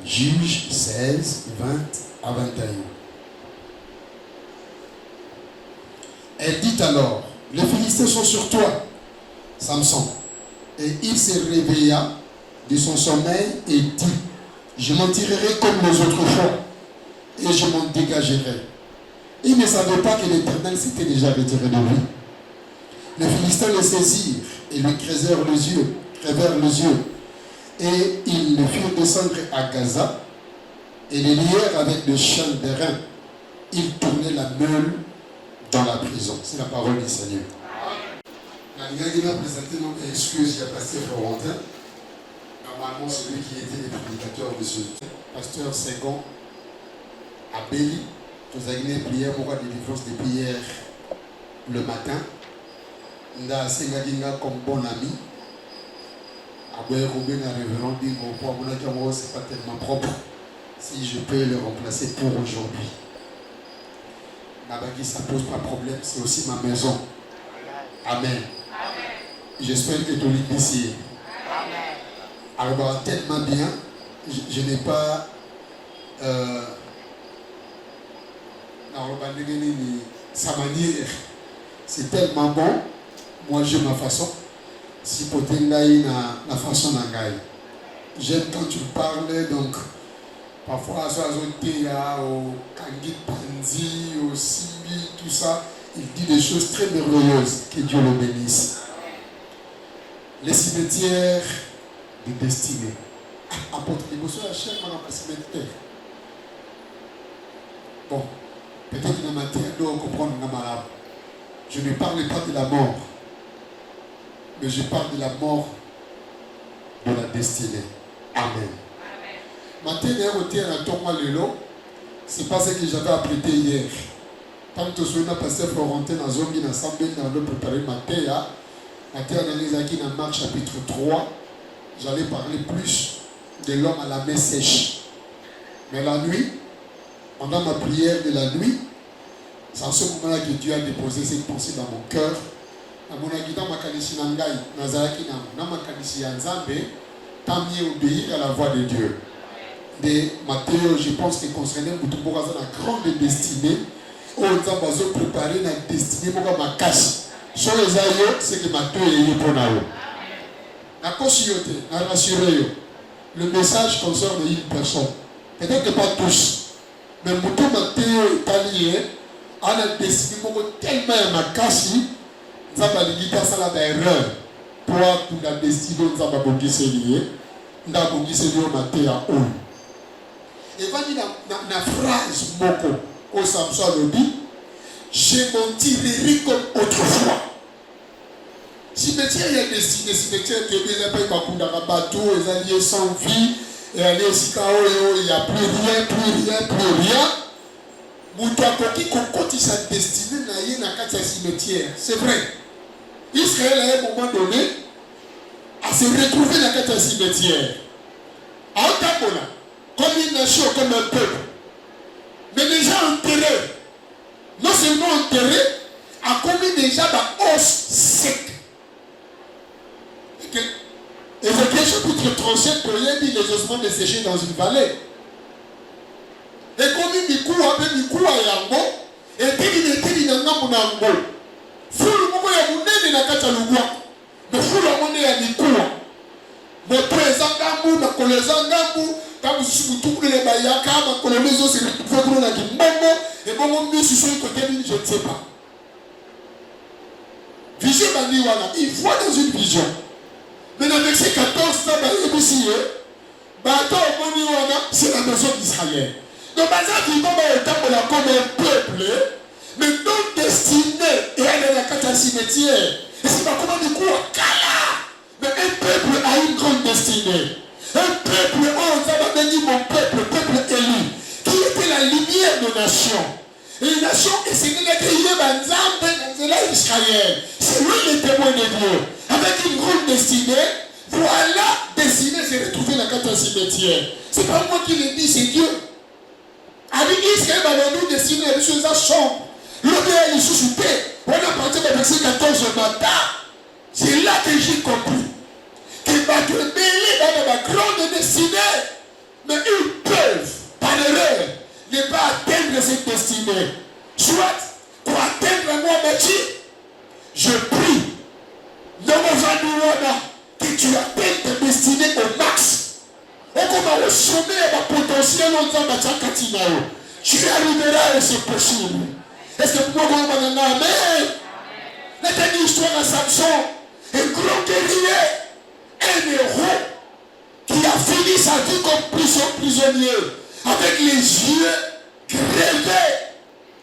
Juge 16, 20 à 21. Elle dit alors, les Philistins sont sur toi, Samson. Et il se réveilla de son sommeil et dit, je m'en tirerai comme les autres fois, et je m'en dégagerai. Il ne savait pas que l'Éternel s'était déjà retiré de lui. Les Philistins le saisirent et lui crevèrent les yeux. Et ils le firent descendre à Gaza et le lièrent avec des chaînes d'airain. Ils tournaient la meule dans la prison. C'est la parole du Seigneur. Il m'a présenté donc excuse, il a pasteur Florentin. Normalement, celui qui était le prédicateur de ce pasteur Ségon à Béli. Nous avons prié pour la délivrance des prières le matin. Nous avons comme bon ami. C'est pas tellement propre. Si je peux le remplacer pour aujourd'hui. Nabagi, ça ne pose pas de problème. C'est aussi ma maison. Amen. J'espère que tu es ici. Alors, tellement bien, je n'ai pas. Sa manière, c'est tellement bon. Moi, j'ai ma façon. Si potengai na façon nangai. J'aime quand tu parles, donc parfois ça au Kangi Panzi, au Sibi, tout ça, il dit des choses très merveilleuses. Que Dieu le bénisse. Les cimetières de destinée. Apôtre Liboso, la chaîne, on a pas cimetière. Bon, peut-être que dans ma terre, doit comprendre dans ma arabe. Je ne parle pas de la mort, mais je parle de la mort de la destinée. Amen. Matin, c'est pas ce que j'avais apprêté hier. Tant que je suis pasteur Florentin dans Zombi, dans Sambel, dans le préparé matin, dans Marc chapitre 3, j'allais parler plus de l'homme à la main sèche. Mais la nuit, pendant ma prière de la nuit, c'est en ce moment-là que Dieu a déposé cette pensée dans mon cœur. Tant mieux obéir à la voix de Dieu. De Matthieu, je pense que concernant la grande destinée, où on va préparer la destinée pour ma casse. Sur les aïeux, c'est que Matthieu est pour nous. La conscience, la rassurer. Le message concerne une personne. Peut-être que pas tous. Mais Moutou Matthieu est allié à la destinée tellement ma casse. Ça va lui dire ça la erreur. Pour la destinée, nous avons lié. Nous avons lié au Matthieu à haut. Et va dire la phrase moko au Samson le dit, je m'en tirerai comme autrefois. Cimetière est destiné, cimetière qui est pas comme dans un bateau, les alliés sans vie, et aller ici il n'y a plus rien. Moutouakoki kokoti sa destinée n'a qu'à cimetière. C'est vrai. Israël à un moment donné à se retrouver dans le cimetière. À Otakola, comme une nation, comme un peuple. Mais déjà enterré. Non seulement enterré, a commis déjà dans os sec. Ézéchiel chapitre 37, il dit les ossements desséchés dans une vallée. Et comme il dit à Yango, et il était dans Nambo. Fulu mungu ya munene na kata lugwa. Mais fulu munene ya nikuwa. Moto ezangambu na kolezangambu. Kamu sukutukule le bayaka ma kololezo se retrouver na kimbongo et bongo mbisu so côté je ne sais pas. Vision bandi wana, il voit dans une vision. Mais dans verset 14 ça ba ebisiye. Bato moni wana, c'est la maison d'Israël. Donc baza vivant ba etambola comme un peuple. Mais non destiné et aller dans le cimetière. Et c'est pas comment du coup, mais un peuple a une grande destinée. Un peuple, on va bénir mon peuple élu, qui était la lumière de nation. Et les nations, et c'est Israël. C'est lui le témoin de Dieu. Avec une grande destinée, voilà, destinée s'est retrouvée dans le cimetière. C'est pas moi qui le dis, c'est Dieu. Avec Israël, nous destinée à des choses à chambre. L'obéa est sous-souté. On a parti de verset 14 au matin. C'est là que j'ai compris. Que Bato Bélé dans destinée, mais ils peuvent, par erreur, ne pas atteindre cette destinée. Soit, pour atteindre moi, je prie, dans mon Vanouana, que tu atteignes ta destinée au max. Et comme au sommet, ma potentiel, tu arriveras et c'est possible. Est-ce que pour moi, on a amen? La dernière histoire à Samson, un grand guerrier, un héros qui a fini sa vie comme prisonnier, avec les yeux crevés,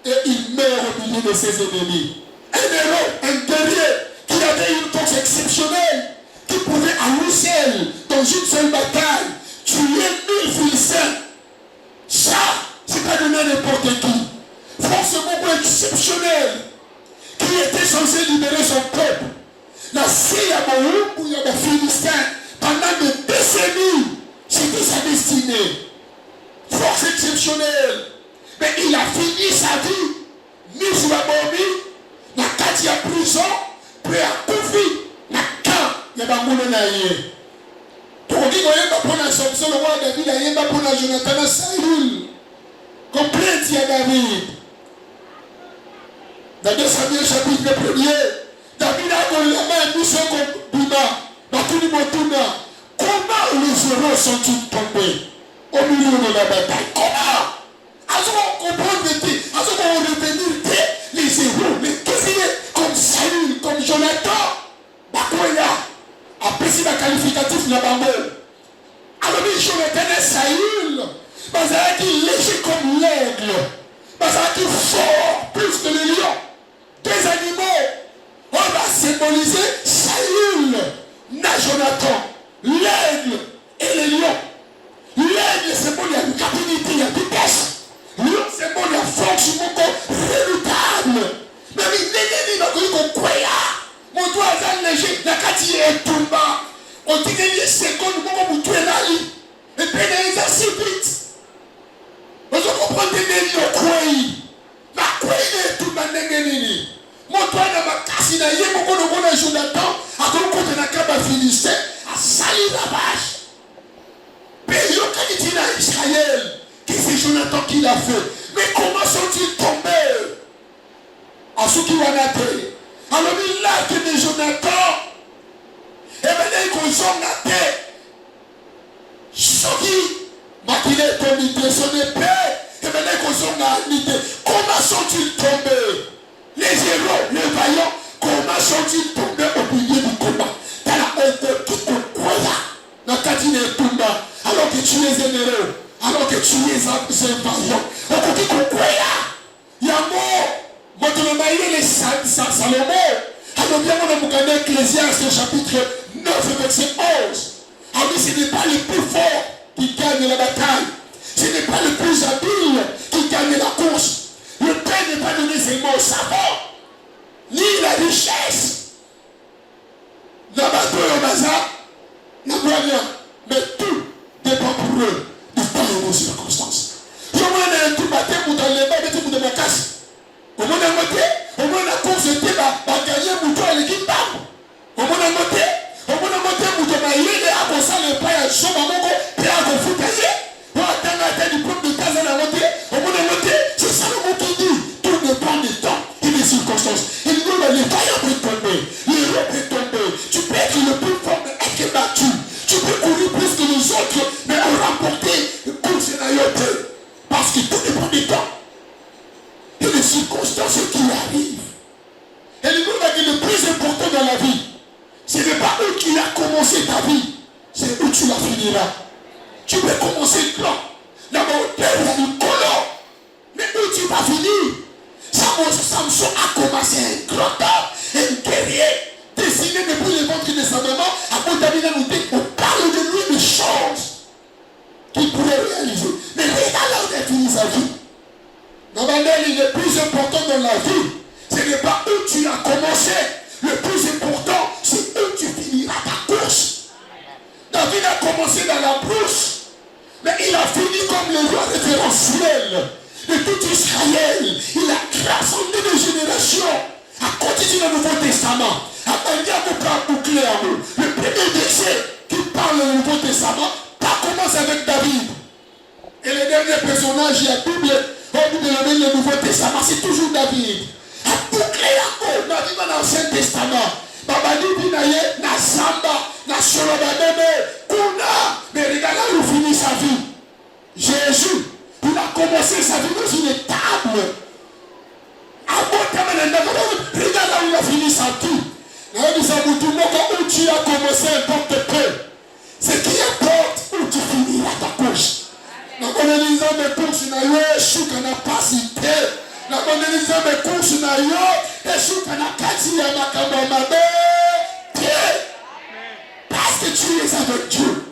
et il meurt au milieu de ses ennemis. Un héros, un guerrier qui avait une force exceptionnelle, qui pouvait à lui seul, dans une seule bataille, tuer 1000 Philistins. Ça, c'est pas donné à n'importe qui. Force beaucoup exceptionnelle, qui était censé libérer son peuple. La Syrie où il y a des Philistins, pendant des décennies, c'était sa destinée. Force exceptionnelle. Mais il a fini sa vie, mis sous la bombe, la Katia prison, puis à Koufi, la camp, il y a un moulin à y. Pour dire qu'il y a un Samson, le roi David, il y a un Jonathan à Saïl. Complainte, il y a David. Dans 2 Samuel chapitre 1er, David a donné la main à Moussa Bima, Batuni Motuna. Comment les héros sont-ils tombés au milieu de la bataille? Comment? On comprend on revenir les héros, les guerriers comme Saül, comme Jonathan, Bakoya, après si la qualificatif n'a pas mal. Alors Jonathan et Saül, parce qu'il est léger comme l'aigle, parce qu'il est fort plus que le lion. Des animaux, on va symboliser Saül, Jonathan, l'aigle et le lion. L'aigle symbole la rapidité, la vitesse. Lion symbole la force redoutable. Mais il n'a pas qu'on croit. Mon doigt est léger, la quantité est tombée. On dit qu'il y a 5 secondes, on peut tuer la vie. Et puis il est assez vite. On comprend que les lions croient. La croix est tout le monde. Mon doigt n'a pas cassé, il y a beaucoup de Jonathan, à côté de la cabane Philistin, à salir la vache. Mais il y a quelqu'un à Israël, que c'est Jonathan qui l'a fait. Mais comment sont-ils tombés? À ceux qui vont naître. Alors il l'a que de Jonathan. Et maintenant ils sont naître. Ceux qui maquillent ton idée, son épée. Et maintenant ils sont naître. Comment sont-ils tombés? Les héros, les vaillants, comment sont-ils tombés au milieu du combat? Dans la honte qui te croit. Dans ta dîner tomba. Alors que tu es un héros. Alors que tu es un vaillant. Alors que tu crois. Il y a mort. Maintenant, les Salomon. Alors bien, on a regardé Ecclésiaste chapitre 9, verset 11. Alors ce n'est pas le plus fort qui gagne la bataille. Ce n'est pas le plus habile qui gagne la course. Le Père n'est pas donné seulement au savant, ni la richesse. La bateau et le bazar, la moyen, mais tout dépend pour eux de temps et de circonstances. Je vois un tout matin pour dans les mains de tout de ma casse. Au moins d'un côté, au moins la course était gagner pour toi l'équipe bam. Au moins d'un côté, pour toi il est à ça le père chaud à mon corps, et à vous foutre. Pour attendre la tête du peuple de Gaza à la moitié, au moins d'un côté, c'est ça le mot qui dit. Tout dépend du temps et des circonstances. Il nous dit, les vaillants peuvent tomber, les héros peuvent tomber. Tu peux être le plus fort, mais être battu. Tu peux courir plus que les autres, mais remporter le course et la yote. Parce que tout dépend du temps et des circonstances qui arrivent. Et il nous dit, le plus important dans la vie, ce n'est pas où tu as commencé ta vie, c'est où tu la finiras. Tu peux commencer grand, d'abord derrière le colon, mais où tu vas finir. Samson a commencé un grand homme, un guerrier, dessiné depuis le ventre de sa maman, à contaminer. On parle de lui des choses qu'il pourrait réaliser. Mais regarde là où il a fini sa vie. Normalement, le plus important dans la vie, ce n'est pas où tu as commencé. Le plus important, c'est où tu finiras ta course. David a commencé dans la brousse, mais il a fini comme le roi référentiel de tout Israël. Il a rassemblé des générations à continuer le Nouveau Testament. À dire à vous boucler à vous. Le premier verset qui parle du Nouveau Testament, pas commence avec David. Et le dernier personnage, il y a Bible, le Nouveau Testament, c'est toujours David. A bouclé encore, David dans l'Ancien Testament. Babali Binaye, na Samba, na Sholobademe, Kuna. Mais regardez où il finit sa vie. Jésus, il a commencé sa vie dans une table. Regarde là où il a fini sa vie. Où tu as commencé importe peu. Ce qui importe, où tu finiras ta course. La connaissance de course n'a eu, chouka n'a pas cité. La connaissance de course n'a eu, et chouka n'a pas dit à ma camarade. Parce que tu es avec Dieu.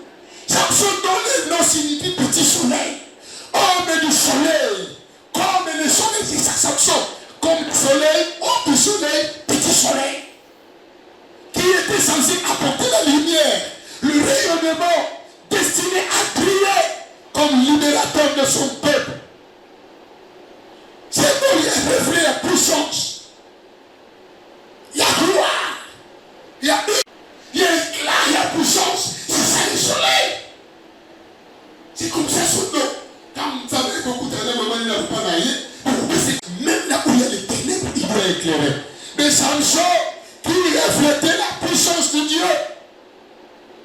Samson dont le nom signifie petit soleil. Homme du soleil. Comme le soleil, c'est ça, Samson. Comme le soleil, homme du soleil, petit soleil. Qui était censé apporter la lumière, le rayonnement, destiné à briller comme libérateur de son peuple. C'est pour lui révéler la puissance. Il y a gloire. Il y a éclat, il y a puissance. C'est ça le soleil. C'est comme ça son nom. Quand vous savez beaucoup d'années, maman, il n'a pas naïe. Même là où il y a les ténèbres, il doit éclairer. Mais Samson, qui reflétait la puissance de Dieu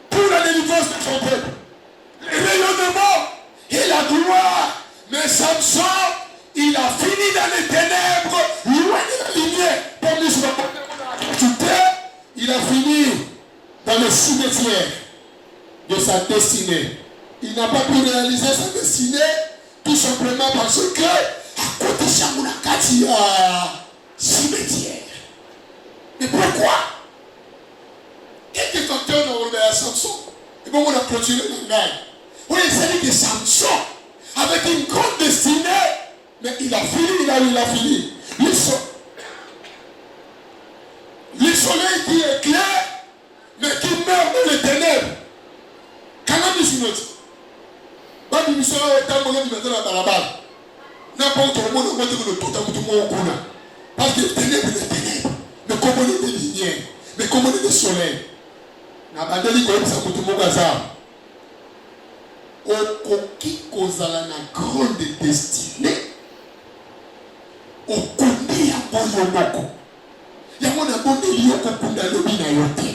pour la délivrance de son peuple. Le rayonnement et la gloire. Mais Samson, il a fini dans les ténèbres, loin de la lumière. Parmi sur la il a fini dans le cimetière de sa destinée. Il n'a pas pu réaliser sa destinée tout simplement parce que à côté de Chamounakati, il y a cimetière. Mais pourquoi? Quelques facteurs ont remis à Samson. Et bon, on a clôturé le gars. Oui, c'est-à-dire que Samson, avec une grande destinée, mais il a fini là où il a fini. Le soleil qui éclaire, mais qui meurt dans les ténèbres. Quand on dit une autre, pas du soleil au temps où on est dans la balabale. N'importe comment on va dire que tout le monde est parce que les ténèbres, les ténèbres. Mais comment on est des lumières, mais comment on est des soleils. N'abandonne pas ça pour tout le monde. Okoki kozala na grande destinée. Okondi ya boyo moko. Ya mona bonde lioko kunda lobi na yote.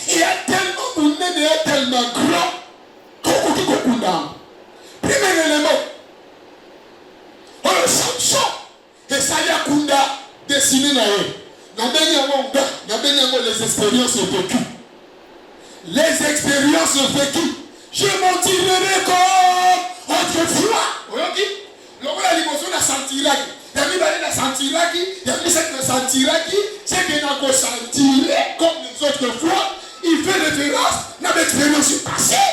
Et ya tellement bonde et ya tellement grand. Okoki kokunda. Premier élément. Oh Samson. Et ça y a kunda destiné na ye. Na benyango les expériences vécues. Les expériences vécues. Je m'en tirerai comme autrefois. Vous voyez? La limousine la sentiraki. Il y a mis la sentiraki. Il y a mis cette sentiraki. C'est qu'il n'a pas senti comme les autres fois. Il fait référence à l'expérience passée.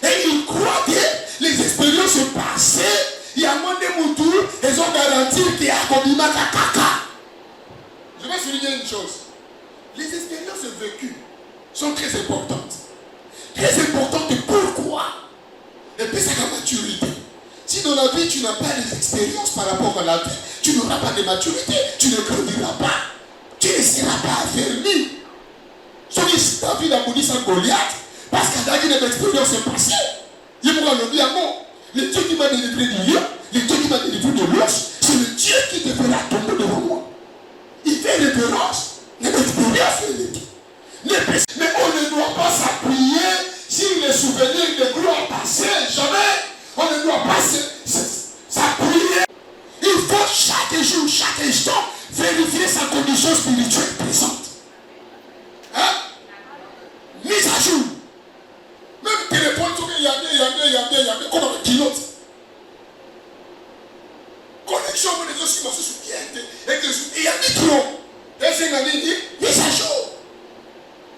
Et il croit que les expériences passées, il y a moins de moutons. Elles ont garanti qu'il y a comme kaka. Je vais souligner une chose. Les expériences vécues sont très importantes. Très importantes. Pourquoi? Et puis c'est la maturité. Si dans la vie tu n'as pas des expériences par rapport à la vie, tu n'auras pas de maturité, tu ne grandiras pas, tu ne seras pas affermi. Celui qui David a maudit sans Goliath, parce qu'il a eu des expériences passées. Il pourra le dire à moi. Le Dieu qui m'a délivré du lion, le Dieu qui m'a délivré de l'os, c'est le Dieu qui te fera tomber devant moi. Il fait référence à l'expérience. Mais on ne doit pas s'appuyer sur les souvenirs de gloire passée. Jamais. On ne doit pas s'appuyer. Il faut chaque jour, chaque instant, vérifier sa condition spirituelle présente. Hein? Mise à jour. Même téléphone, il y a bien, comme un pilote. Connexion, on est aussi sous pied. Et il y a micro. Et c'est une année, mise à jour.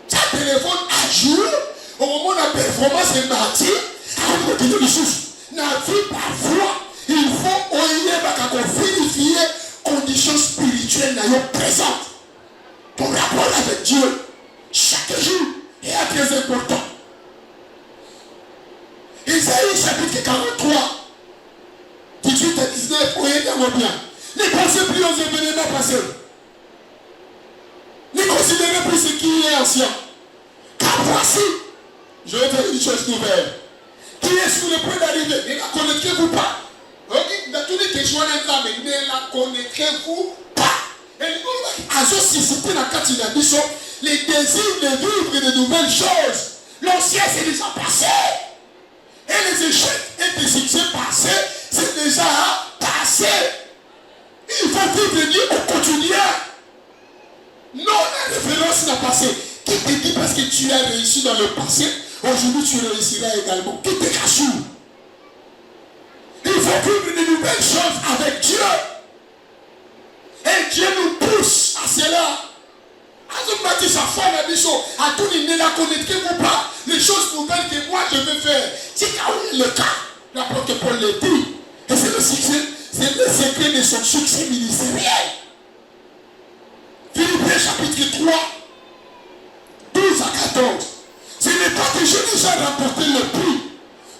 Ta téléphone à jour, au moment où la performance est partie, à un petit peu de souffle. Dans la vie, parfois, il faut vérifier conditions spirituelles présentes. Ton rapport avec Dieu, chaque jour, est très important. Isaïe chapitre 43, 18 à 19, regardez-moi bien. Ne pensez plus aux événements passés. Ne considérez plus ce qui est ancien. Car voici, je vais faire une chose nouvelle. qui est sur le point d'arriver. Ne la connaîtrez-vous pas? Dans toutes les questions, ne la connaîtrez-vous pas? Et les désirs de vivre de nouvelles choses. L'ancien, c'est déjà passé. Et les échecs et les succès passés, c'est déjà passé. Il faut vivre Dieu au quotidien. Non, la référence n'a passé. Qui te dit parce que tu as réussi dans le passé, aujourd'hui tu réussiras également. Qui te rassure? Il faut vivre de nouvelles choses avec Dieu. Et Dieu nous pousse à cela. À tout ne la connaîtrez-vous pas les choses nouvelles que moi je vais faire. C'est le cas. L'apôtre Paul le dit. Et c'est le succès, c'est le secret de son succès ministériel. Philippiens chapitre 3, 12 à 14. Ce n'est pas que j'ai déjà remporté le prix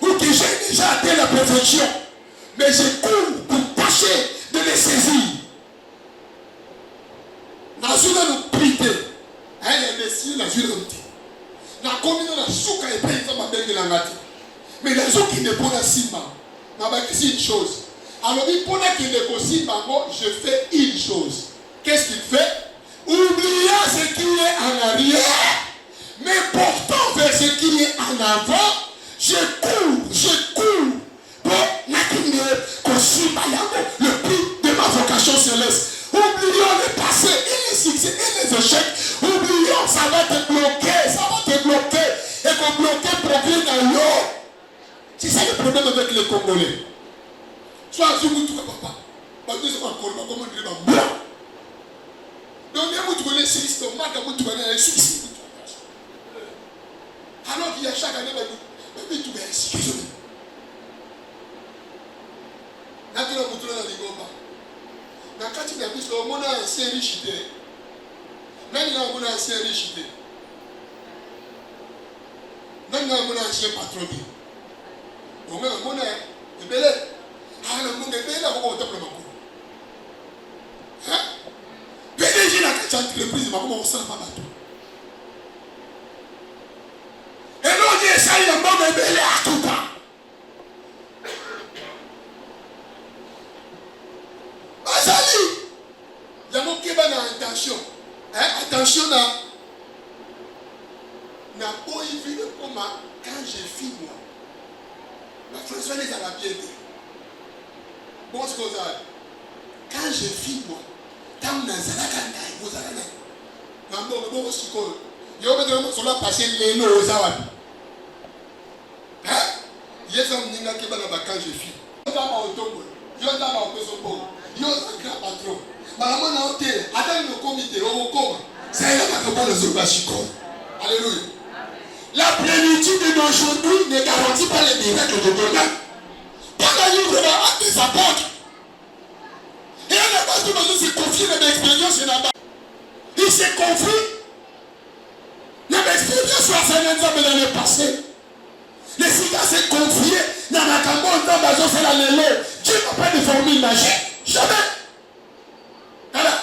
ou que j'ai déjà atteint la perfection, mais je cours pour tâcher de les saisir. Nazuna nous prite. Elle est dessus, la ville entière. La commune de la souka et paye comme avec de la nature. Mais les autres qui ne font pas si mal. C'est une chose. Alors, il faut qu'il ne possible, je fais une chose. Qu'est-ce qu'il fait? Oubliant ce qui est en arrière, mais portant vers ce qui est en avant, je cours pour le prix de ma vocation céleste. Oublions le passé et les succès et les échecs. Oublions, ça va te bloquer. Et qu'on bloquer provient dans l'eau. C'est ça le problème avec les Congolais. Soit un jour, tu ne vas pas. Parce que c'est pas comment dire dans blanc. Donc, il y a des succès, des succès. Alors qu'il y a chaque année, mais tu vas excusez-moi. Là, tu vas vous trouver dans les gomba. Dans le cas de la bise, on a un ancien riche idée. Même là, on a un ancien riche idée. Même là, on a un ancien patron. On a un belé. Ah, on a un belé, on a un belé. Hein? PDG n'a qu'à entreprise, mais comment on sent pas bateau. Et là, on dit, ça, il y a un bon belé à tout temps. Il y a mon qui va dans attention. Attention, n'a pas vu le comment quand j'ai fini moi. La François les a bien dit. Bon, ce qu'on a. Quand j'ai fini moi, tant que vous avez bon, ce qu'on il y a un sur la passé les lots aux Arabes. Il y a un qui va là-bas quand j'ai fini. Il y a un automne. Il y a un automne. Il y a un grand patron. Alléluia. La plénitude d'aujourd'hui ne garantit pas les miracles de demain. Dans le livre des apôtres, et à la base, tout le monde s'est confié dans l'expérience là-bas. Il s'est confié dans l'expérience dans le passé. Les cigars s'est confié dans la Cameroun, dans la zone de l'élo. Dieu n'a pas de formule magique. Jamais. Voilà.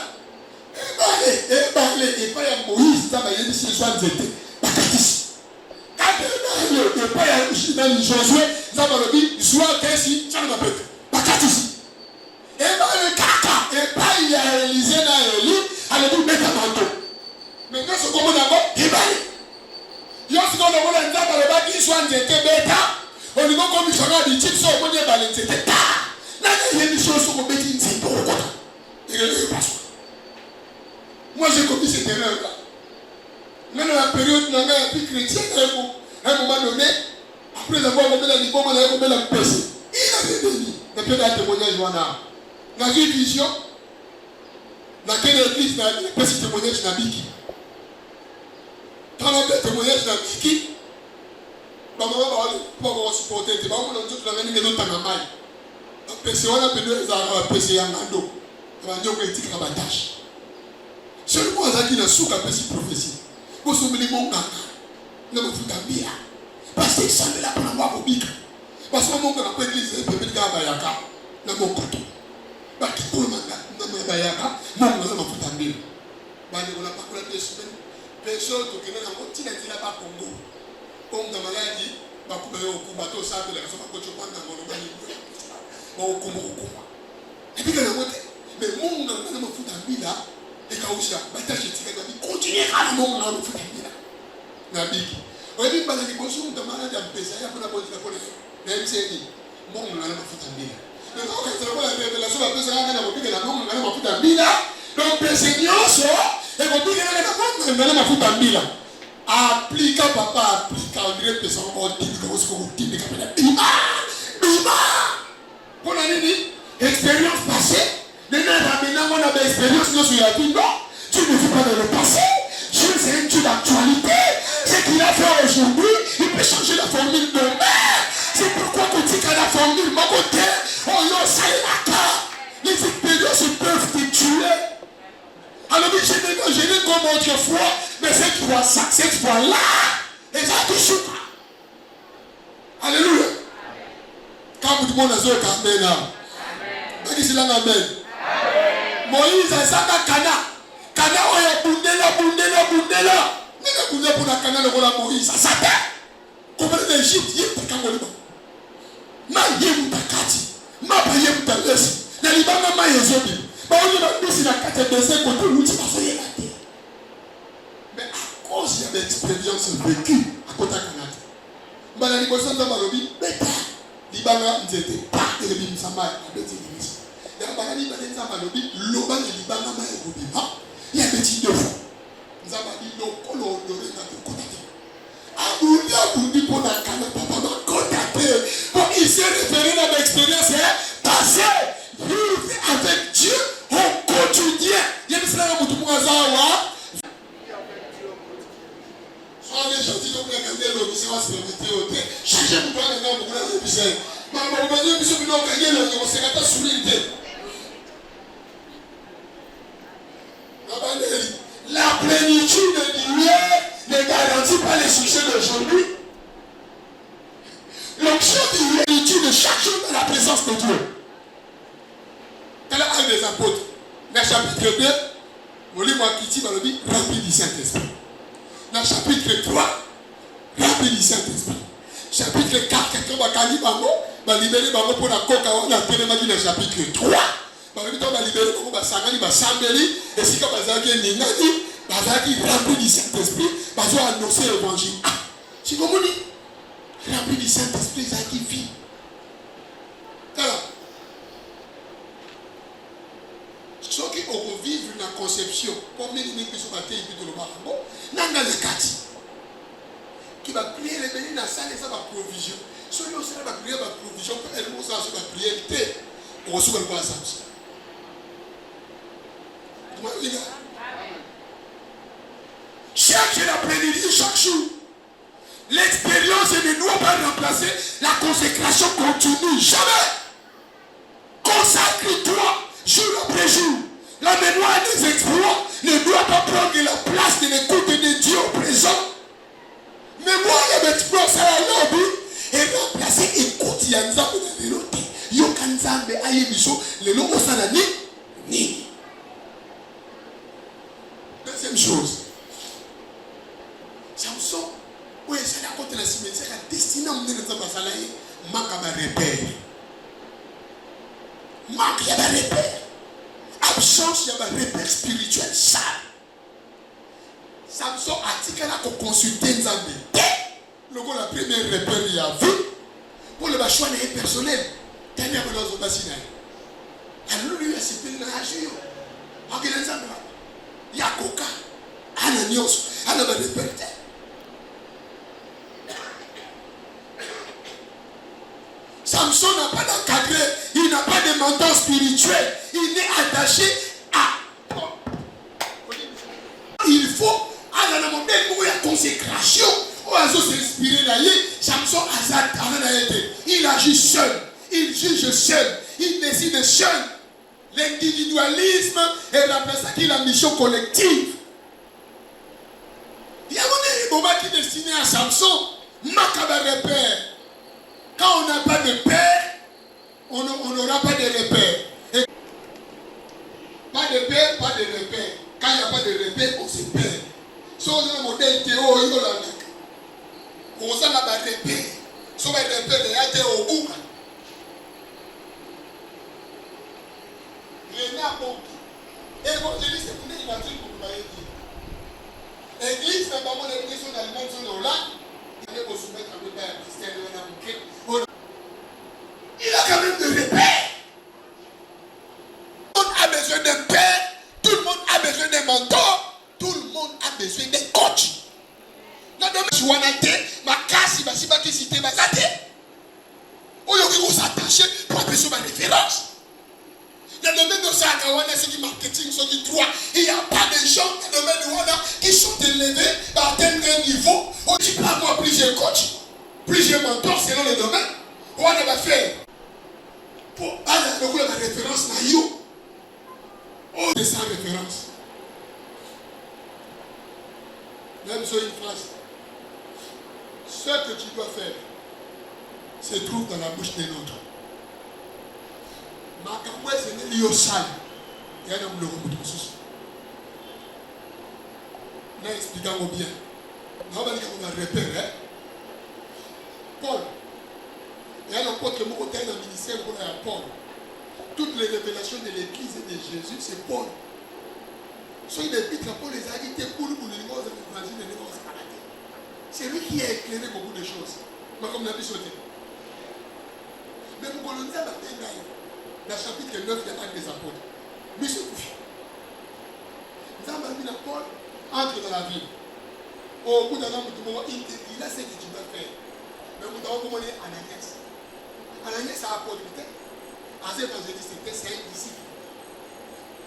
Et pas y a Moïse, ça va y aller chez Joanne-Zété. Et pas y a Josué, ça va le dire, soit qu'est-ce ça va peut et le caca, et pas il y a Élisée dans Élie, allez vous mettre un manteau. Maintenant, ce qu'on a d'abord, il va aller. Il y a ce qu'on a d'abord, dans le bas qui soit Zété bêta, au niveau comme il sera dit, il sort au monde de Zété. Là, il y a des choses sur le bêtis, c'est pour le côté. Il y a des passes. Moi, j'ai commis cette erreur-là. Même dans la période où on a un peu chrétien, à un moment donné, après avoir remis la licorne, on a remis la PC. Il avait béni. Mais peut-être un témoignage, on a une vision. Dans quelle église, on a un petit témoignage dans Biki. Quand on a un témoignage dans Biki, maman va pas supporter. Maman va nous donner une maison dans la maille. Le PC, on a appelé les PC en ando. On va dire qu'on est en avantage. Seulement, on a dit que souka a fait prophétie. Vous souvenez de mon gars. Ne me foutez bien. Parce que ça me l'a pas moi au bic. Parce que mon gars a fait l'église, il peut mettre un bayaka. Dans mon coton. Parce que pour le moment, dans mon bayaka, mon gars m'a foutu bien. On n'a pas coulé 2 semaines. Personne qui est dans mon petit là-bas Congo. Comme dans ma maladie, Et puis, mais mon nom, on a foutu un bila, et quand on a bataché, continuez à mon nom, on a foutu un bila. Nabiki. On a dit, bah, les bonjours, on a malade à peser, il y a pas la bonne police. Même si elle dit, mon nom, on a foutu un bila. Donc, quand c'est la révélation, la personne a dit que la nom, on a foutu un bila. Donc, le Seigneur sort, et on dit que la nom, on a foutu un bila. Applique, papa, applique, on dirait que c'est encore dit, que c'est dit, que c'est dit, pour la nuit, expérience passée, maintenant on a des expériences sur la vie, non, tu ne vis pas dans le passé, Dieu c'est un Dieu d'actualité, ce qu'il a fait aujourd'hui, il peut changer la formule demain, c'est pourquoi on dit qu'à la formule, mon côté, on y a ça et la carte, les expériences peuvent te tuer. Alors oui, je n'ai comme autrefois, mais cette fois-là, et ça touche pas. Alléluia. Quand vous demandez à ceux qui amen, amen. Moïse a ça Cana. Cana, on a bundela. Mais le pour la Cana, le roi Moïse, ça s'appelle. Comprenez l'Égypte, il y a des Cangolais. Ma yem takati, ma bayem talesi. Na libanga ma yezobi. Ba on y va bisi na kate bese côté l'outil pas soyez la terre. Mais à cause de l'expérience vécue à côté Canada. Ba la liboso nda malobi beta. Libanga nzete pa et le bimsama a beti limisi. Ya ba ni ba nza malobi loba na libanga ma ekobima. Ya beti deux fois. Nzaba di lokolo odore na kokota. Abundi pour la Canada papa ma contacté. Il s'est référé dans l'expérience passée. Vivre avec Dieu au quotidien. Il y a des gens qui ont soit les gens qui ont regardé l'audition à se permettre au thé. Chaque fois que vous avez beaucoup d'épiceries. Mais vous voyez, vous avez gagné le numéro 50 sur l'idée. La plénitude de Dieu ne garantit pas les succès d'aujourd'hui. L'onction de plénitude de chaque jour dans la présence de Dieu. Dans l'acte des apôtres, dans le chapitre 2, vous lisez moi qui dit rempli du Saint-Esprit. Dans le chapitre 3, rempli du Saint-Esprit. Chapitre 4, quelqu'un va libérer pour la coca, on a tellement dit dans le chapitre 3. On va libérer pour la sangani, et si comme ça, il y a rempli du Saint-Esprit, on va annoncer l'évangile. Ah, c'est comme on dit, rempli du Saint-Esprit, ça qui vit. Alors, ceux qui ont vécu une conception, comme les gens qui sont battus et le barambo, n'anga les kati. Qui va prier les bénis dans la salle et ça va provision. Ceux qui va prier la provision, elle va prier, on reçoit le bon sens. Chaque jour, la plénitude, chaque jour. L'expérience ne doit pas remplacer la consécration continue. Jamais. Consacre-toi jour après jour. La mémoire des exploits ne doit pas prendre la place de l'écoute de Dieu au présent. Mémoire des exploits, ça a l'objet et remplacer écoute yanzambe na lelote. Yokanzambe ayebiso lelo osana ni. Deuxième chose. Samson, oui, c'est la côté de la cimetière, la destinée à mener les ambassadeurs, manque à ma repère. Manque à ma repère. Absence de ma repère spirituel, ça. Samson a dit qu'elle a consulté Nzambe. Le gars, la première repère, il a vu. Pour le choix personnel, il y a un autre bassinaire. Alors lui, il s'est pris dans la jure. Il y a coca. Ananios. Alors, il a repère. Samson n'a pas d'encadré, il n'a pas de mentor spirituel, il est attaché à. Il faut, à la moment où il y a consécration, où il faut s'inspirer d'ailleurs, Samson il agit seul, il juge seul, il décide seul. L'individualisme est remplacé par la mission collective. Il y a un moment qui est destiné à Samson, Makaba repère. Quand on n'a pas de père, on n'aura pas de repère. Et pas de père, pas de repère. Quand il n'y a pas de repère, on se perd. Si on a un modèle théo, on s'en a pas de repère. So va être un peu de yate au bout. René a compris. Évangéliste, c'est pour une nature pour vous dire. L'église, c'est pas mon impression dans le monde sur là. Il est pour soumettre à l'autre christian. Il a quand même de repères. Tout le monde a besoin d'un père. Tout le monde a besoin d'un mentor. Tout le monde a besoin d'un coach. Non, non, mais je suis ma casse, il va qui citer ma zate. Où il faut s'attacher pour appeler sur ma référence. Dans le domaine de ça, c'est du marketing, c'est du droit. Il n'y a pas de gens dans le domaine de qui sont élevés à atteindre un niveau. On dit pas avoir plusieurs coachs, plusieurs mentors selon le domaine. On va faire pour aller à la référence na yo. Oh, c'est sa référence. Même sur une phrase. Ce que tu dois faire se trouve dans la bouche des nôtres. Makamwe c'est né lié au sale. Il y a un homme de ressources. Là, expliquons bien. Nous allons repérer. Paul. Il y a un apôtre qui est dans le ministère pour Paul. Toutes les révélations de l'église et de Jésus, c'est Paul. Sur les épîtres, Paul les a dit pour nous, c'est lui qui a éclairé beaucoup de choses. Mais comme on a pu sauter. Mais pour qu'on nous a battu dans le chapitre 9 des Actes des Apôtres. Monsieur Koufi. Nous avons mis Paul entre dans la ville. Au bout d'un an, il a ce que tu dois faire. Mais nous avons commandé Ananias. Ananias a apôtre. As évangéliste, c'est un disciple.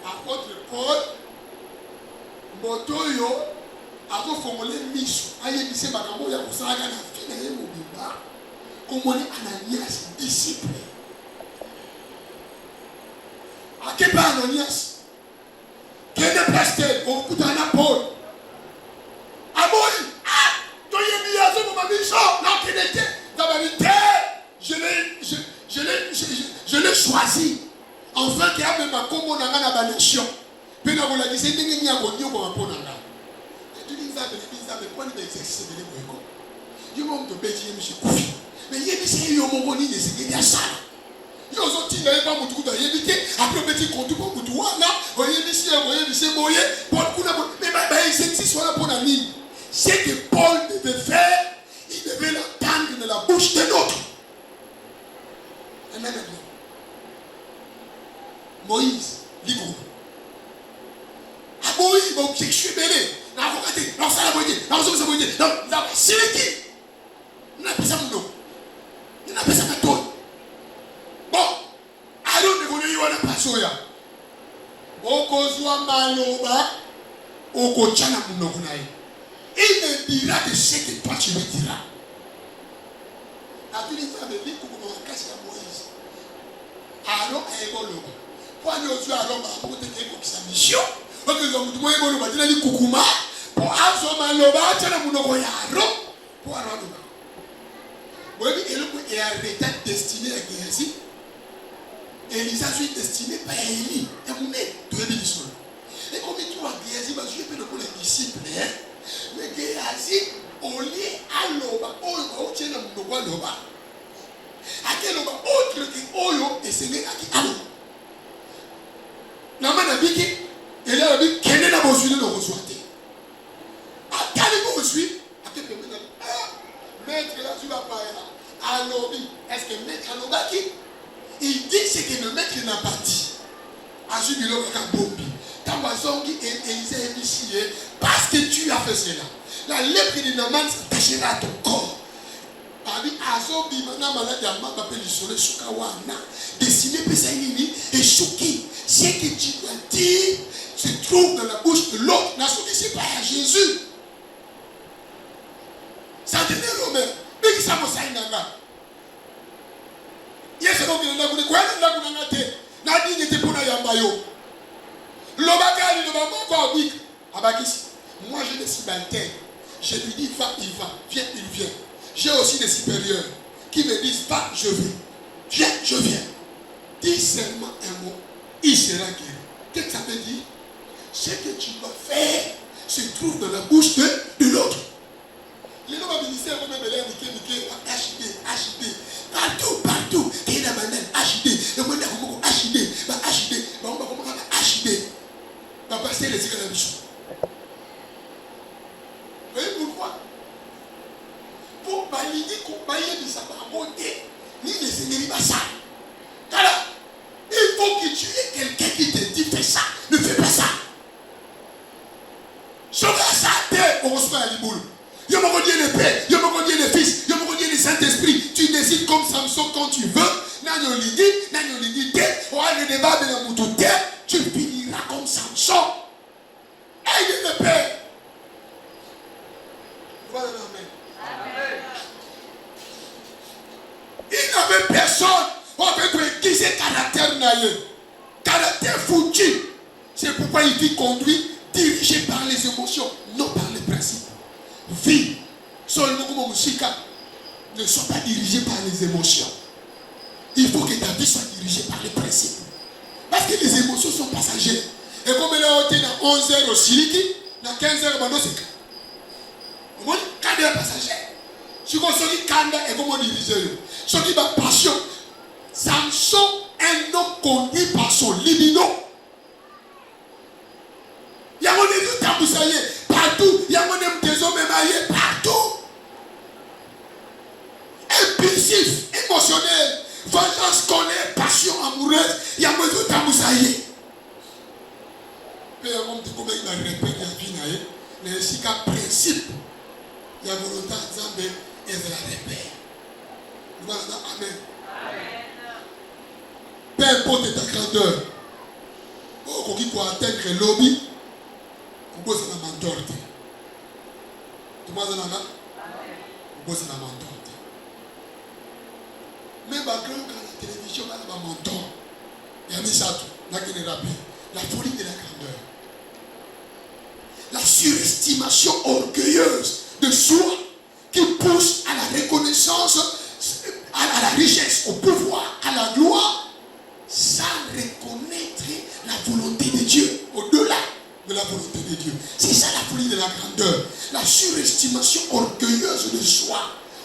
Apôtre Paul, Motoyo, a formulé Michou. Ayébissé Makambo, il y a pour ça, il y a une fille de Mobimba. Commandé Ananias, disciple. À quel pas Ananias? Quel est le pasteur? Au bout d'un an, Paul. Amori, toi, il y a mis à ce moment, Michou, non, qu'il était dans ma vie. Je l'ai choisi. Enfin, qu'il y a même un combo dans la nation. Puis, on a dit, c'est une ligne à venir pour un peu dans la. Tu dis ça, mais pourquoi il exerce de l'égo? Je vais te péter, monsieur Koufi. Mais il y a des séries au moment où il y a ça. Il y a aussi des gens qui ont évité. Après, petit compte pour tout. Là, on y est ici, on y est ici, on y est. Paul, mais il exerce là pour la ligne. Ce que Paul devait faire, il devait l'entendre de la bouche de l'autre. Amen. Moïse, libre. Ah, Moïse, je suis belé. L'avocat, non, ça la moitié. Non, ça la moitié. Non, c'est qui? Il n'a pas ça mon nom. Il n'a pas ça ma toile. Bon, allons nous connaître, on n'a pas soya. Oko zwa maloba, oko chana mon nom. Il me dira de ce que toi tu me diras. La Tunisie avait dit qu'on va casser à Moïse. Alors, elle est bonne. Pour aller au-dessus, alors, on va faire sa mission. Donc, ils ont dit, moi, on va dire, Koukouma, pour avoir le bas, tu as mon nom, pour avoir le bas. Oui, il y a un état destiné à Géasi. Élisa est destiné par Élie. Et vous mettez deux bénisons. Et comme il trouve à Géasi, je peux le pour les disciples. Mais Géasi, au lieu à l'oba, on tient le loba. À quel loba, autre que Oyo, et c'est à qui allo. Naman a dit qu'il a dit qu'il n'a pas besoin de le recevoir. À quel niveau je suis? À quel niveau? Maître, là, tu vas pas là. Alors, est-ce que maître a l'obaki? Il dit ce que le maître n'a pas dit. Azubilo Kakabombi. Tamazongi et Elisée Michié. Parce que tu as fait cela. La lèpre de Naman s'attachera à ton corps. Parmi Azobi, maintenant, malade à ma appelle le soleil, Soukawana, dessiné Pesaïni et choqué. Ce que tu dois dire se trouve dans la bouche de l'autre. N'a pas c'est pas à Jésus. Ça te dit Romain. Mais qui ça me s'aille là? Yes, c'est donc il y a quoi? Il y a n'a dit n'était pour la Yambayo. L'Obaka, il ne va pas encore dire. Abakis, moi j'ai des subalternes. Je lui dis va, il va. Viens, il vient. J'ai aussi des supérieurs qui me disent va, je vais. Viens, je viens. Dis seulement un mot, il sera guéri. Qu'est-ce que ça veut dire? Ce que tu dois faire se trouve dans la bouche de l'autre. Les noms ministères vont même l'air niquer, HB, ni les ennemis ça. Alors, il faut que tu aies quelqu'un qui te dit fais ça, ne fais pas ça. Sauve ça à terre, on reçoit à l'iboule. Il y a mon Dieu le Père, il y a mon Dieu le Fils, il y a mon Dieu le Saint-Esprit. Tu décides comme Samson quand tu veux. Tu finiras comme Samson. Aide le Père. Voilà, amen. Il n'avait personne. On veut qui c'est caractère naïe. Caractère foutu. C'est pourquoi il dit conduire, dirigé par les émotions, non par les principes. Vie, seulement comme Moussika, ne soit pas dirigé par les émotions. Il faut que ta vie soit dirigée par les principes. Parce que les émotions sont passagères. Et comme elle a été dans 11h au Siliki, dans 15h, c'est ça. Au moins, quand elle est passagère, si on se dit quand elle est comment diriger, ce qui va passion. Samson, un homme conduit par son libido. Il y a mon Dieu taboussaillé partout. Il y a mon Dieu hommes émaillés partout. Impulsif, émotionnel, vengeance, colère, passion amoureuse. Il y a mon Dieu taboussaillé. Mais il y a mon Dieu comment il va répéter la vie. Mais c'est qu'un principe. Il y a volonté de Zambé et de la répéter. Voilà, amen. Peu importe ta grandeur. Quand tu peux atteindre le lobby, tu peux être un mentor. Tu peux être un mentor. Même quand la télévision va être un mentor, il y a mis ça tout. La folie de la grandeur. La surestimation orgueilleuse de soi qui pousse à la reconnaissance, à la richesse, au pouvoir, à la gloire, sans reconnaître la volonté de Dieu, au-delà de la volonté de Dieu. C'est ça la folie de la grandeur. La surestimation orgueilleuse de soi.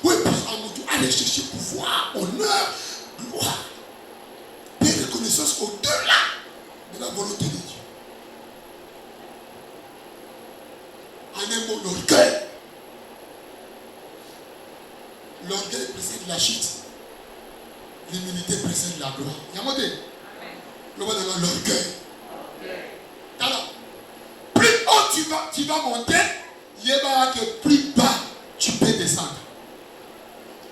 Oui, par exemple, aller chercher pouvoir, honneur, gloire, et reconnaissance au-delà de la volonté de Dieu. En un mot, l'orgueil. L'orgueil précède la chute. L'humilité précède la gloire. Il y a un modèle. L'orgueil. Alors, plus haut tu vas monter, il y a que plus bas tu peux descendre.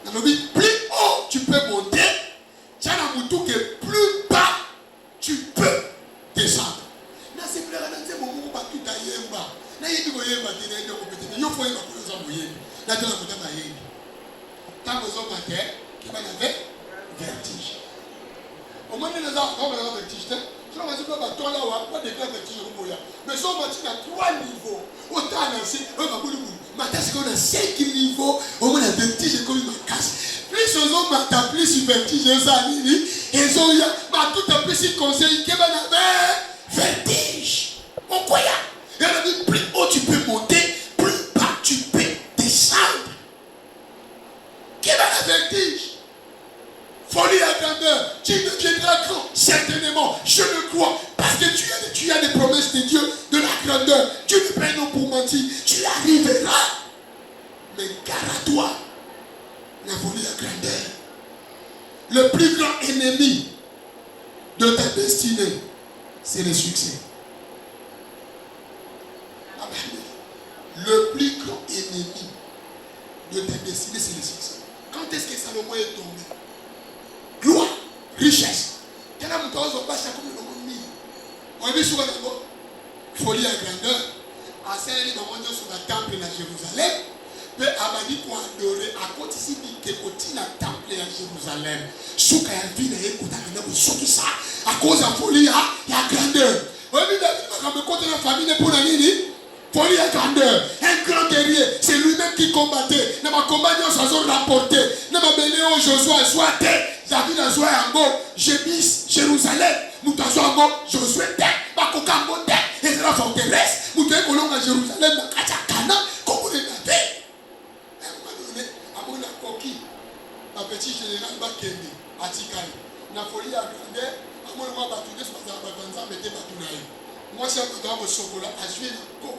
Alors, plus haut tu peux monter, tu as un mouton que plus bas tu peux descendre. C'est plus vertige. Au moins, les gens ont vertige. Mais si on maintient à 3 niveaux, autant annoncé, on a 5 niveaux, au moins la vertige est comme une casse. Plus on a plus sur vertige, ils ont tout un petit conseil qui va vertige. Pourquoi il y a plus haut tu peux monter, plus bas tu peux descendre. Qui va la vertige? Folie à grandeur, tu deviendras grand, certainement, je le crois, parce que tu as des promesses de Dieu, de la grandeur. Dieu ne paie non pour mentir, tu y arriveras. Mais gare à toi, la folie à grandeur. Le plus grand ennemi de ta destinée, c'est le succès. Le plus grand ennemi de ta destinée, c'est le succès. Quand est-ce que Salomon est tombé? Gloire, richesse. Quel a mon temps au bas, chaque comme le monde. On a vu sur la folie à grandeur. À celle dans mon Dieu sur la temple à Jérusalem. Puis Abadi pour adorer. À côté ici, qui continue la temple à Jérusalem. Souka ya vie na écoute à nous souki ça. À cause de la folie à grandeur. On a vu David quand me compte la famille pour la nini. Folie à grandeur. Un grand guerrier. C'est lui-même qui combattait. N'a pas combattu, on s'en rapporté. N'a pas belé au Josué soit terre. David a joué en go. Jébis, Jérusalem. Nous avons joué en go. Josué terre. Bakoka en go terre. Et c'est la forteresse. Nous devons aller à Jérusalem. Dans Kachakana. Comme vous l'avez fait. À un moment donné, à mon coquille. Ma petite générale Bakende. À Tikali. La folie à grandeur. À mon moment, Batoudé, c'est pas ça. Batanza, mettez Batounaï. Moi, c'est un peu dans mon chocolat. À jouer dans le go.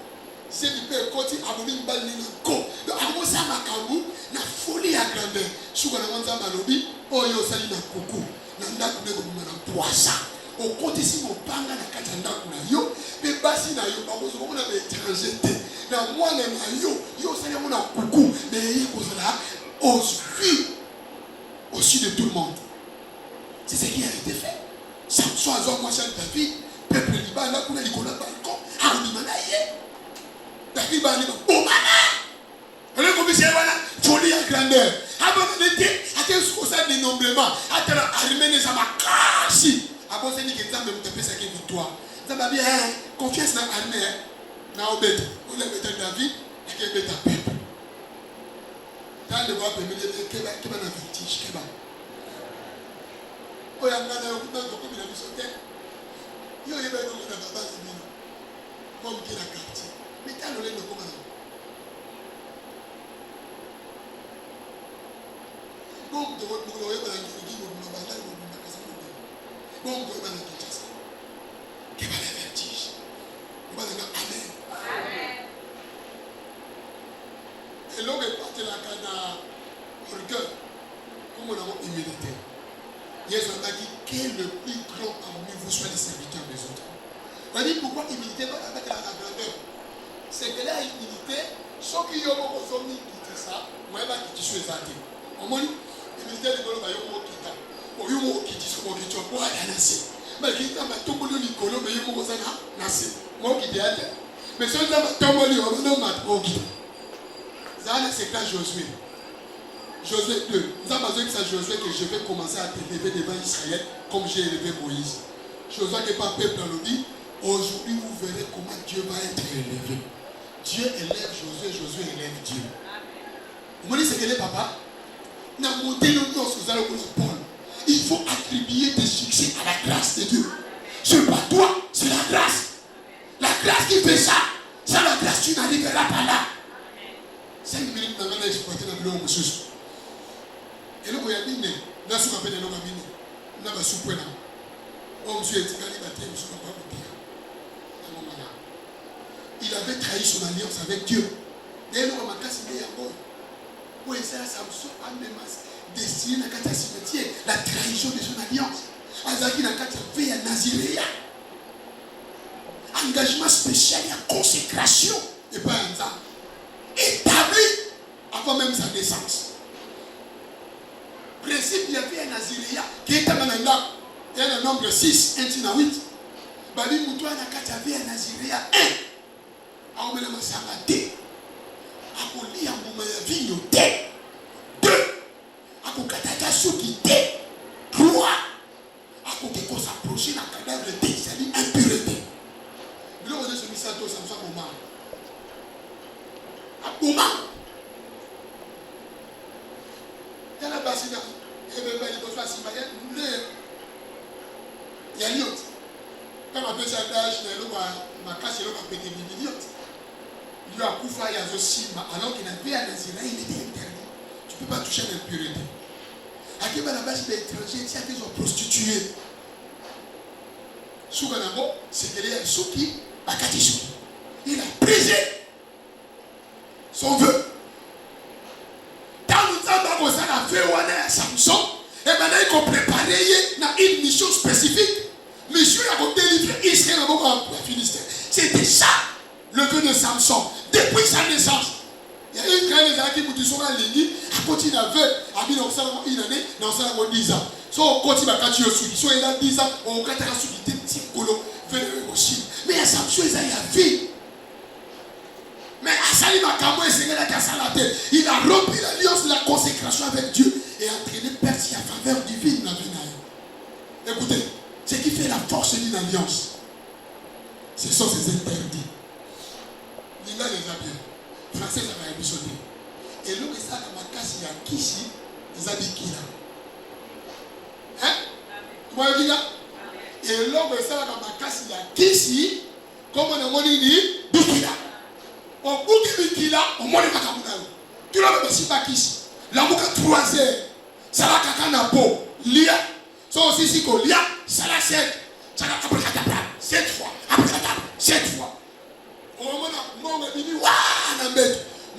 C'est du père côté à mon balini go. Donc à mon ça makambu na folie à grandeur. Sous qu'on a mon zamba lobby, oyo osali na kuku na ndako na ekobima na poisson okotisi mopanga na kati ya ndako na yo mpe basi na yo bakozwa komona baétranger te na mwana na yo yo osali yango na kuku me eye kozala au-dessus de tout le monde. C'est ce qui a été fait. Samson a zwa mwasi ya David peuple libanda kuna likolo ya balcon abima na ye David bani bomana ele komisa wana folie ya grandeur abona te ate kosa dénombrement atala armene za makasi aboseni ke nzambe mutapesa ke victoire nzambe bien confiance na armée na obeta ole beta David ake beta peuple tande ba pemele keba na vertige keba oya ngana yo kutango ko bila bisote yo yeba ko na baba zimino comme qui la quartier mais talo le ndoko bana bon de votre boulot yeba na ngiki mo na bala mo na kasa mo bon ko bana kitasa que va la vertige bana na amen et l'homme est parti la cana orgueil comme on a humilité. Jésus a dit que le plus grand parmi vous soit les serviteurs des autres. On dit pourquoi humilité avec la grandeur. C'est que la humilité, ceux qui ont besoin de quitter ça, moi je vais quitter ça. On m'a dit humilité de l'homme va y quitter. On y quitter ce qu'on dit pour aller nasser. Mais qui t'a pas tout le nicolo mais il faut ça nasser. Moi qui dis mais ceux qui t'a pas tout le on m'a quitter. Ça c'est quand Josué. Josué 2. Nous avons besoin que ça Josué que je vais commencer à t'élever devant Israël comme j'ai élevé Moïse. Josué qui n'est pas peuple dans le dit. Aujourd'hui vous verrez comment Dieu va être élevé. Dieu élève Josué, Josué élève Dieu. Vous me dites ce que les papa? Dans mon dénomination, vous allez voir Paul. Il faut attribuer des succès à la grâce de Dieu. Ce n'est pas toi, c'est la grâce. La grâce qui fait ça. Sans la grâce, tu n'arriveras pas là. 5 minutes dans la exploité dans le bureau, monsieur. Et là, il y a une là, ce qu'on appelle le gamine. Là, il y a soupe là. Oh, monsieur, il avait trahi son alliance avec Dieu. Et là, on m'a cassé les yambos. Oui, c'est là, Samson a même destiné à la cimetière la trahison de son alliance. Azaki n'a qu'à faire un Naziréa. Engagement spécial et consécration. Et pas un ça. Établi avant même sa naissance. Principe, il y avait un Naziréa qui était dans un nombre. Il y a le nombre 6, 1 à 8. Babi Moutoua n'a qu'à faire un Naziréa 1. On met le massacre 2. On lit un moment de vie 2. On kataka souki 3. On s'approcher d'un cadavre de c'est-à-dire impureté. Mais là, on est sur le sato, ça me fait moment. À moment. Il y a la bassine. Il y a il y a l'autre. Quand on appelle ça d'âge, ma casse, il y a un pété l'autre. Il y a un coup il y a aussi, alors qu'il avait un Naziré, il était interdit. Tu ne peux pas toucher à l'impureté. À qui va la base des étrangers, il y a des prostituées. Soukanabo, c'est que les Souki, Bakati Souki. Il a brisé son vœu. Quand nous avons fait à Samson, et maintenant il faut préparer une mission spécifique. Mission à délivrer Israël à la Philistine. C'était ça le vœu de Samson depuis sa naissance. Il y a une grande qui vous dit sur la ligne, à côté d'un vœu, à 1901 une année, dans 10 ans. So on continue à catcher le souki. So il a 10 ans, on catch la souki, des petits colos, venez aussi. Mais il y a Samson, il a vie. Mais Asali Makambo et Seigneur a tête. Il a rempli l'alliance de la consécration avec Dieu et a entraîné Perse à faveur divine dans la vie. Écoutez, ce qui fait la force d'une alliance, ce sont ses interdits. Il a les habits. Français, ça va émissionner. Et l'eau que ça, dans ma casse, il y a Kishi, ils ont dit Kila. Hein? Comment il dit là? Et l'eau que ça, dans ma casse, il y a Kishi, comme on a dit, Bikila. On bouge Bikila, on monte le Makamuna. Tu l'as même si pas Kishi. La boucle 3 heures, ça va caca na peau. Lia, ça aussi, si qu'on lia, ça la 7. Ça va après 7 fois. Après 7 fois. Au moment où on a dit, waouh,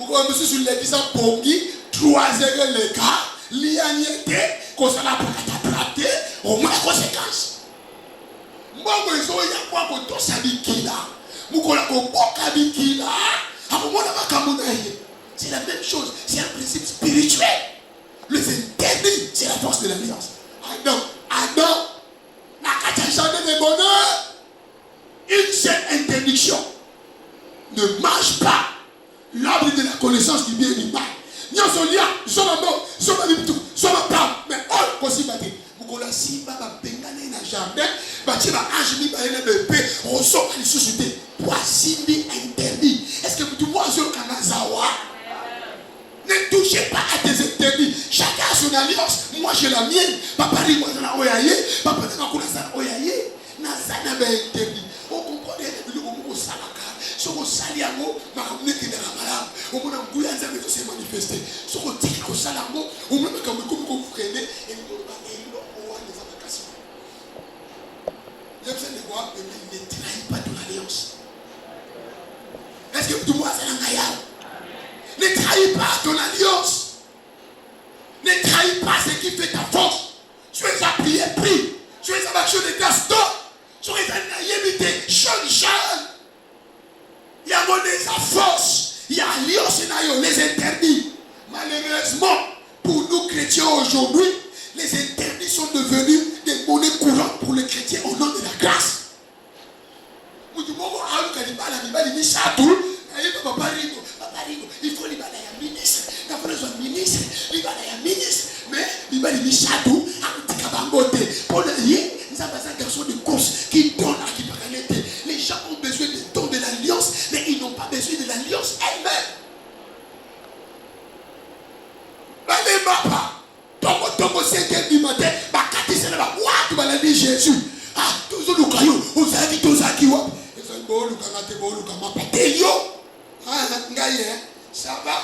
on a mis sur l'église Pongi, 3 heures les cas, l'IANIEté, qu'on s'en a praté, au moins la conséquence. Moi, je suis là, je suis là, c'est la même chose, c'est un principe spirituel. Les interdits, c'est la force de l'alliance. Adam, n'a qu'à jamais de bonheur. Une seule interdiction. Ne mange pas l'arbre de la connaissance du bien et du mal. Nous sommes là, nous sommes morts, nous sommes tout, nous sommes pas. Mais on peut s'y battre. Vous connaissez pas ma bengane dans le jardin, bâtir ma âge, mi baïne de paix, ressort à la société. Voici interdit. Est-ce que vous voyez ce Kanazawa? Ne touchez pas à tes interdits. Chacun a son alliance. Moi j'ai la mienne. Papa dit moi j'en ai oyaye. Papa dit moi j'en ai oyaye. Nazana ben interdit. On comprend les règles au salaka. Ce qu'on salit à moi, ma ramené qui est dans la malade. Au moins on bouille à ça mais tout s'est manifesté. Ce qu'on dit qu'on salit à moi, au moins comme vous freinez et nous on a des applications. J'aime ça de voir que ne trahit pas ton alliance. Est-ce que tout le monde a un gaillard? Ne trahis pas ton alliance. Ne trahis pas ce qui fait ta force. Tu es à prier, prie. Tu es à action de grâce, tu es à naïveté, jeune. Il y a monnaie sa force. Il y a alliance et les interdits. Malheureusement, pour nous chrétiens aujourd'hui, les interdits sont devenus des monnaies courantes pour les chrétiens au nom de la grâce. Il faut libérer un ministre, il faut un ministre, libérer un ministre, mais libérer un ministre, pour le lien, nous avons un garçon de course qui donne à qui parler. Les gens ont besoin de dons de l'alliance, mais ils n'ont pas besoin de l'alliance elle-même. Allez, papa, ton 5h du matin, tu vas la dire Jésus. Ah, tous les cailloux, vous avez dit tous à qui vous. Ça va?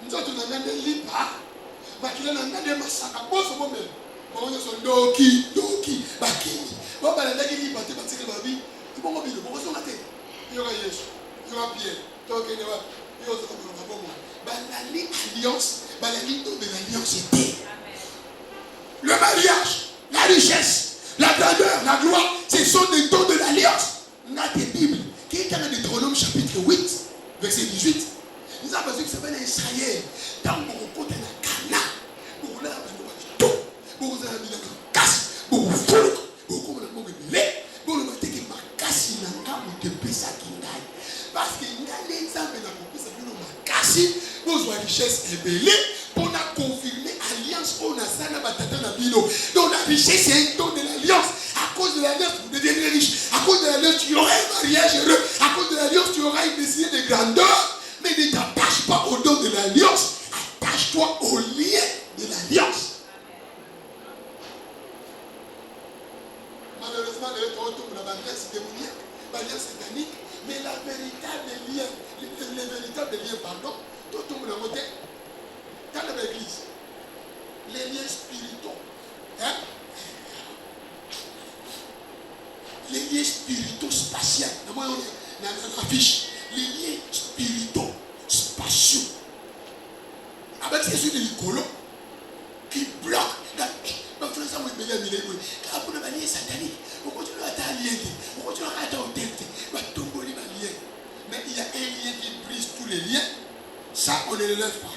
Nous avons des livres. Nous avons des massacres. On est doki, bakini. On va aller lire parce que c'est ma vie. Tu peux me dire, pourquoi sont matés? Il y aura Yesu, il y aura Pierre, il y aura Kénéwa, il y aura l'alliance, la ligne de l'alliance était. Le mariage, la richesse, la grandeur, la gloire, ce sont des dons de l'alliance. Notre Bible, qui est dans Deutéronome chapitre 8, verset 18. Nous avons besoin que ça vienne à Israël. Dans mon côté, la Cana, pour là, tout, pour vous avez mis la casse, pour vous foutre, pour vous avez mis le lait, pour vous avez mis ma casse, il n'a pas de pesa qui n'aille. Parce qu'il y a l'exemple de la pesa qui n'a pas cassé, pour la richesse est belée, pour la confirmer alliance, on a ça, na batata na bino. Donc la richesse, c'est un don de l'alliance. À cause de l'alliance, vous deviendrez riche. À cause de l'alliance, tu auras un mariage heureux. À cause de l'alliance, tu auras une destinée de grandeur. Mais ne t'attache pas au don de l'alliance. Attache-toi au lien de l'alliance. Malheureusement, l'alliance démoniaque, l'alliance satanique, mais les véritables liens, pardon, tout le monde a voté. Dans l'église, les liens spirituels. Hein? Les liens spirituels spatiaux. On a affiche. Les liens spirituels spatiaux. Avec ces yeux de l'icolo qui bloquent. Donc, frère, ça m'a dit, car pour le lien satanique, on continue à t'allier, on continue à t'entendre, mais il y a un lien qui brise tous les liens. Ça, on ne le lève pas.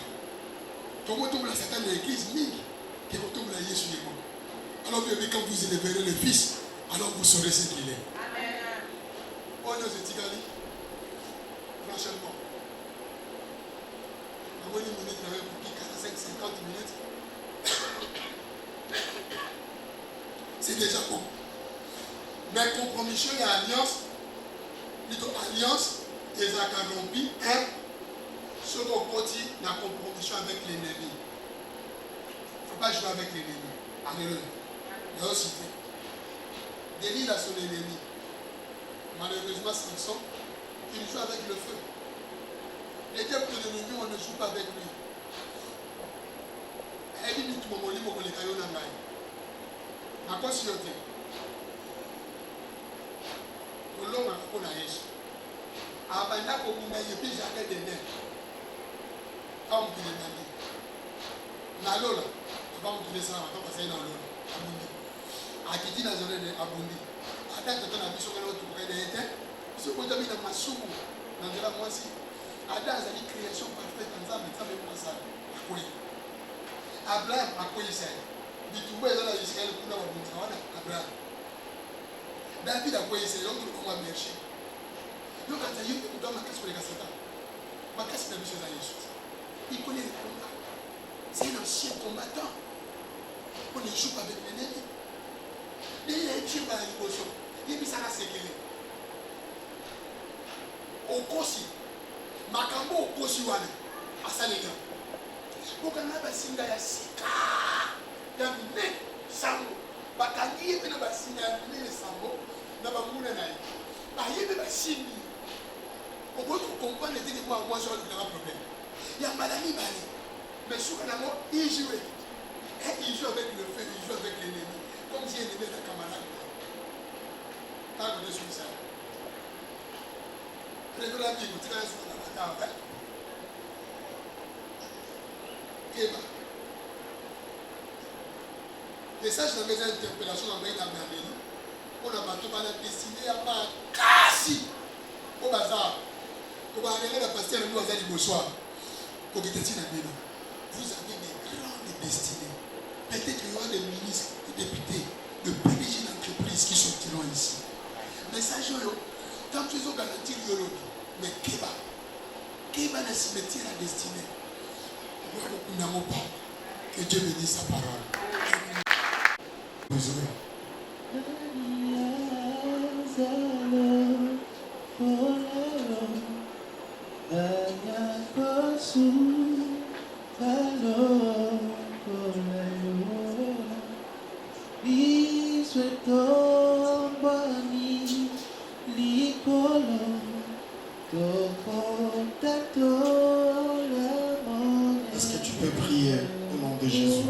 Quand on tombe la Satan de l'église, qui retombe la liée sur les mots. Alors, bien, quand vous élèverez le Fils, alors vous saurez ce qu'il est. Amen. On est aux Etigali. Franchement. On va une minute pour 45-50 minutes. C'est déjà bon. Mais compromission et alliance, plutôt alliance, et Zakarombi, ce qu'on continue la compromission avec l'ennemi. Il ne faut pas jouer avec l'ennemi. Alléluia. Il y a aussi Délie a son ennemi. Malheureusement, Samson, il joue avec le feu. Les diables de l'ennemi, on ne joue pas avec lui. Elle dit tout le monde, on les cailloux dans l'ail. À quoi s'y ôter? On l'a on a Yesu. Abanda kobunda yepi jamais de nerf. Comme il est dit. Nalola, Avant de descendre, on va passer dans l'eau. À qui dit la zone de Abundi. À date, on a mis sur l'autre pour aider. Ce qu'on a mis dans ma soupe, dans de la moitié. À date, il y a une création parfaite dans un médecin de ça. Abraham a quoi il sait. Dit-vous, il y a Israël pour l'Abundi. Abraham. David a quoi il sait. L'autre, on va marcher. Donc, quand il y a eu dans ma casse pour les Gassata, ma casse est la mission à Jésus. Il connaît les combats. C'est un ancien combattant. On ne joue pas avec l'ennemi. Il est tué par l'émotion. Il dit ça là, c'est qu'il est. Au Kosi, Makambo au Kosi Wane, à Saléga. Donc, on a un singa ya sika. Il y a un sango. Bakangi, il y a un singa, il y a un sango. Il y a un moulin. Il y a un singa. On peut comprendre les délits moi, je n'ai pas de problème. Il y a Madame Ibali. Mais sur le moment, il jouait. Et il joue avec le feu, il joue avec l'ennemi. Comme si l'ennemi était un camarade. Quand on est sur ça. Régulièrement, il écoute la sur la bataille. Kéba. Et ça, je n'avais une interpellation dans le Amélie. On a battu par la destinée à part Kassi. Au bazar. Comme on a la pasteur, nous avons dit bonsoir. Vous avez des grandes destinées. Peut-être qu'il y aura des ministres, des députés, de PDG d'entreprises qui sortiront ici. Mais ça, quand tu as garanti l'Yolo, mais Kéba dans ce métier la destinée. Nous n'avons pas. Que Dieu bénisse sa parole. Désolé. Est-ce que tu peux prier au nom de Jésus?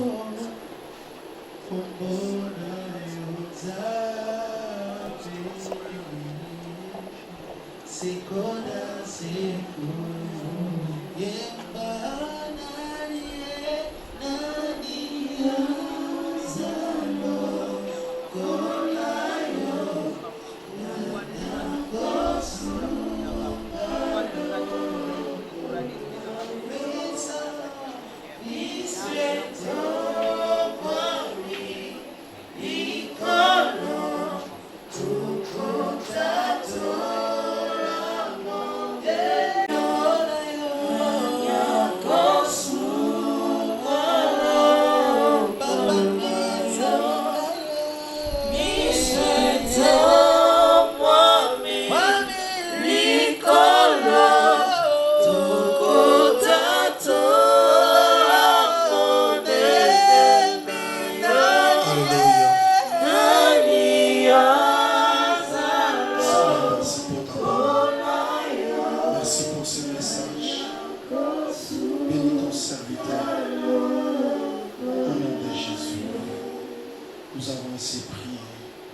Nous avons ainsi prié.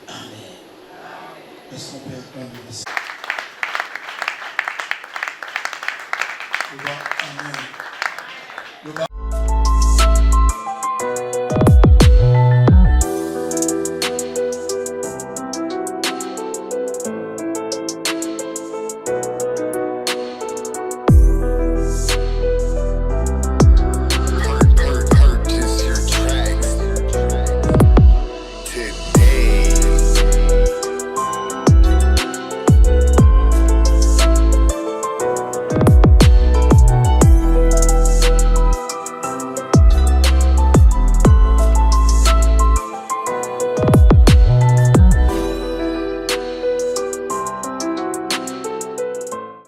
Amen. Est-ce qu'on peut acclamer ça? Amen.